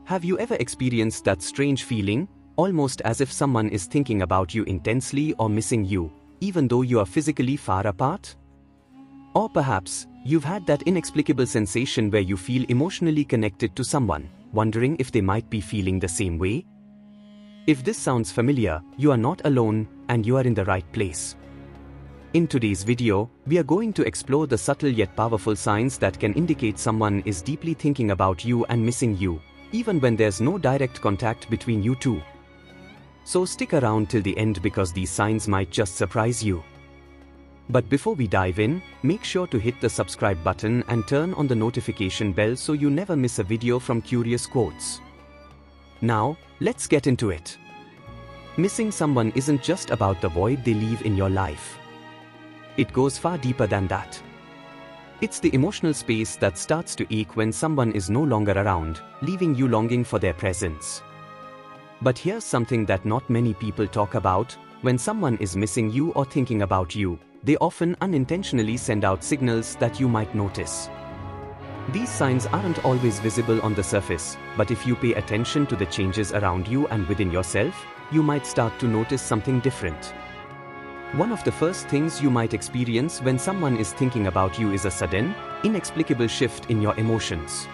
Have you ever experienced that strange feeling, almost as if someone is thinking about you intensely or missing you, even though you are physically far apart? Or perhaps, you've had that inexplicable sensation where you feel emotionally connected to someone, wondering if they might be feeling the same way? If this sounds familiar, you are not alone, and you are in the right place. In today's video, we are going to explore the subtle yet powerful signs that can indicate someone is deeply thinking about you and missing you, even when there's no direct contact between you two. So stick around till the end because these signs might just surprise you. But before we dive in, make sure to hit the subscribe button and turn on the notification bell so you never miss a video from Curious Quotes. Now, let's get into it. Missing someone isn't just about the void they leave in your life. It goes far deeper than that. It's the emotional space that starts to ache when someone is no longer around, leaving you longing for their presence. But here's something that not many people talk about: when someone is missing you or thinking about you, they often unintentionally send out signals that you might notice. These signs aren't always visible on the surface, but if you pay attention to the changes around you and within yourself, you might start to notice something different. One of the first things you might experience when someone is thinking about you is a sudden, inexplicable shift in your emotions.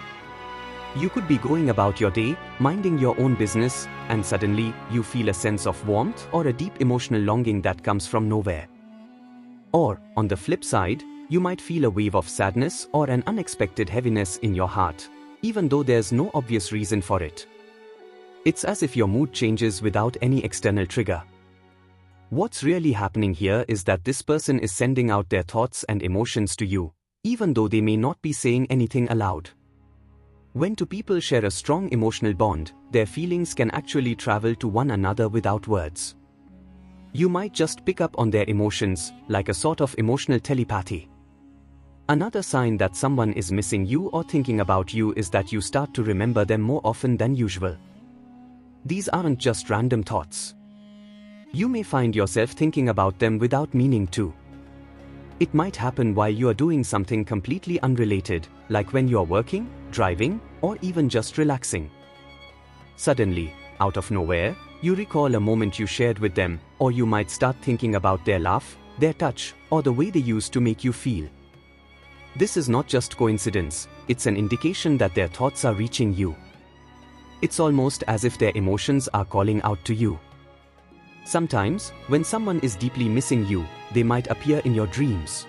You could be going about your day, minding your own business, and suddenly, you feel a sense of warmth or a deep emotional longing that comes from nowhere. Or, on the flip side, you might feel a wave of sadness or an unexpected heaviness in your heart, even though there's no obvious reason for it. It's as if your mood changes without any external trigger. What's really happening here is that this person is sending out their thoughts and emotions to you, even though they may not be saying anything aloud. When two people share a strong emotional bond, their feelings can actually travel to one another without words. You might just pick up on their emotions, like a sort of emotional telepathy. Another sign that someone is missing you or thinking about you is that you start to remember them more often than usual. These aren't just random thoughts. You may find yourself thinking about them without meaning to. It might happen while you are doing something completely unrelated, like when you are working, driving, or even just relaxing. Suddenly, out of nowhere, you recall a moment you shared with them, or you might start thinking about their laugh, their touch, or the way they used to make you feel. This is not just coincidence, it's an indication that their thoughts are reaching you. It's almost as if their emotions are calling out to you. Sometimes, when someone is deeply missing you, they might appear in your dreams.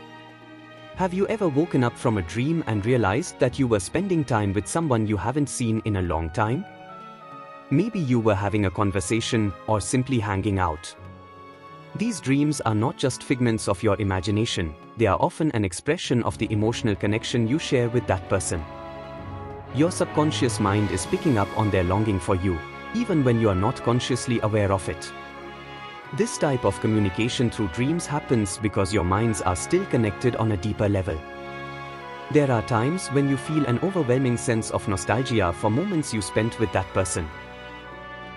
Have you ever woken up from a dream and realized that you were spending time with someone you haven't seen in a long time? Maybe you were having a conversation or simply hanging out. These dreams are not just figments of your imagination, they are often an expression of the emotional connection you share with that person. Your subconscious mind is picking up on their longing for you, even when you are not consciously aware of it. This type of communication through dreams happens because your minds are still connected on a deeper level. There are times when you feel an overwhelming sense of nostalgia for moments you spent with that person.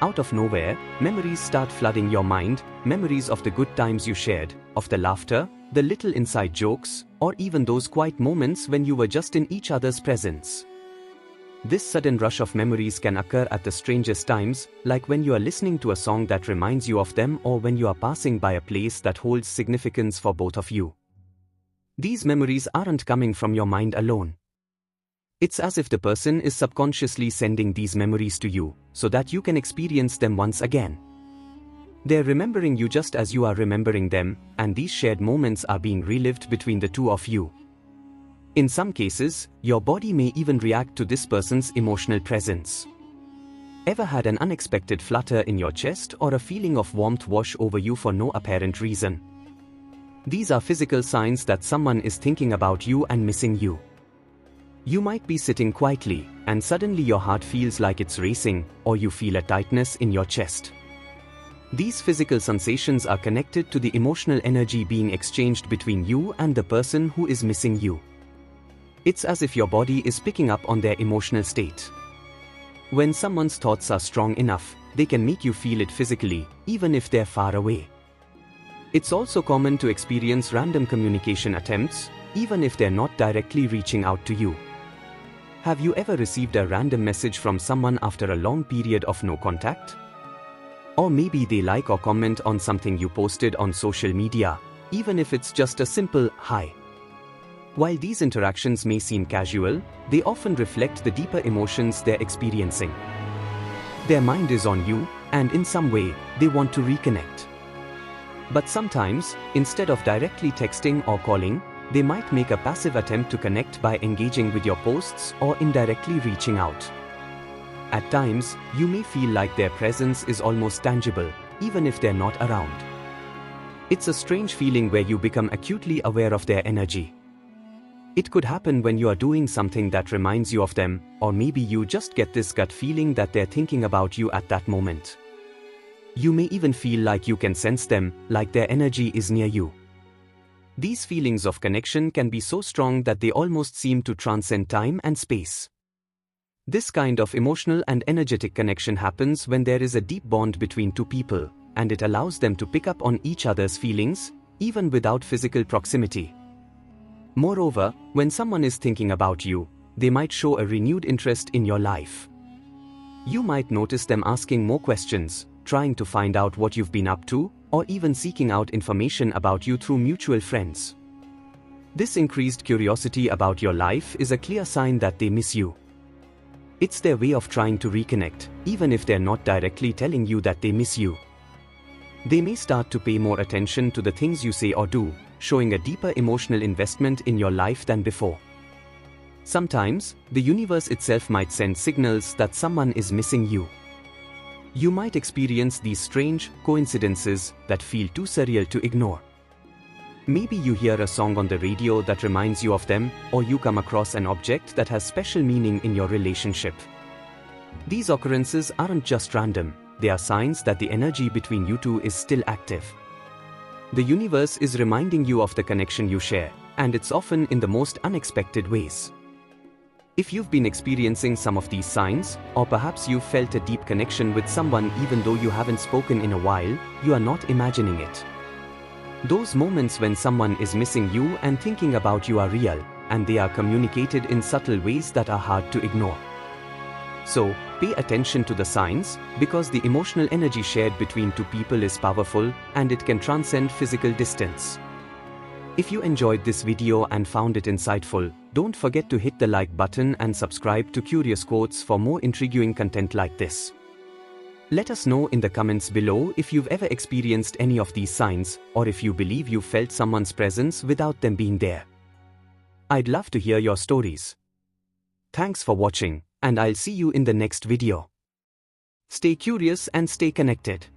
Out of nowhere, memories start flooding your mind, memories of the good times you shared, of the laughter, the little inside jokes, or even those quiet moments when you were just in each other's presence. This sudden rush of memories can occur at the strangest times, like when you are listening to a song that reminds you of them or when you are passing by a place that holds significance for both of you. These memories aren't coming from your mind alone. It's as if the person is subconsciously sending these memories to you, so that you can experience them once again. They're remembering you just as you are remembering them, and these shared moments are being relived between the two of you. In some cases, your body may even react to this person's emotional presence. Ever had an unexpected flutter in your chest or a feeling of warmth wash over you for no apparent reason? These are physical signs that someone is thinking about you and missing you. You might be sitting quietly, and suddenly your heart feels like it's racing, or you feel a tightness in your chest. These physical sensations are connected to the emotional energy being exchanged between you and the person who is missing you. It's as if your body is picking up on their emotional state. When someone's thoughts are strong enough, they can make you feel it physically, even if they're far away. It's also common to experience random communication attempts, even if they're not directly reaching out to you. Have you ever received a random message from someone after a long period of no contact? Or maybe they like or comment on something you posted on social media, even if it's just a simple hi. While these interactions may seem casual, they often reflect the deeper emotions they're experiencing. Their mind is on you, and in some way, they want to reconnect. But sometimes, instead of directly texting or calling, they might make a passive attempt to connect by engaging with your posts or indirectly reaching out. At times, you may feel like their presence is almost tangible, even if they're not around. It's a strange feeling where you become acutely aware of their energy. It could happen when you are doing something that reminds you of them, or maybe you just get this gut feeling that they're thinking about you at that moment. You may even feel like you can sense them, like their energy is near you. These feelings of connection can be so strong that they almost seem to transcend time and space. This kind of emotional and energetic connection happens when there is a deep bond between two people, and it allows them to pick up on each other's feelings, even without physical proximity. Moreover, when someone is thinking about you, they might show a renewed interest in your life. You might notice them asking more questions, trying to find out what you've been up to, or even seeking out information about you through mutual friends. This increased curiosity about your life is a clear sign that they miss you. It's their way of trying to reconnect, even if they're not directly telling you that they miss you. They may start to pay more attention to the things you say or do, showing a deeper emotional investment in your life than before. Sometimes, the universe itself might send signals that someone is missing you. You might experience these strange coincidences that feel too surreal to ignore. Maybe you hear a song on the radio that reminds you of them, or you come across an object that has special meaning in your relationship. These occurrences aren't just random, they are signs that the energy between you two is still active. The universe is reminding you of the connection you share, and it's often in the most unexpected ways. If you've been experiencing some of these signs, or perhaps you've felt a deep connection with someone even though you haven't spoken in a while, you are not imagining it. Those moments when someone is missing you and thinking about you are real, and they are communicated in subtle ways that are hard to ignore. So, pay attention to the signs, because the emotional energy shared between two people is powerful, and it can transcend physical distance. If you enjoyed this video and found it insightful, don't forget to hit the like button and subscribe to Curious Quotes for more intriguing content like this. Let us know in the comments below if you've ever experienced any of these signs, or if you believe you felt someone's presence without them being there. I'd love to hear your stories. Thanks for watching, and I'll see you in the next video. Stay curious and stay connected.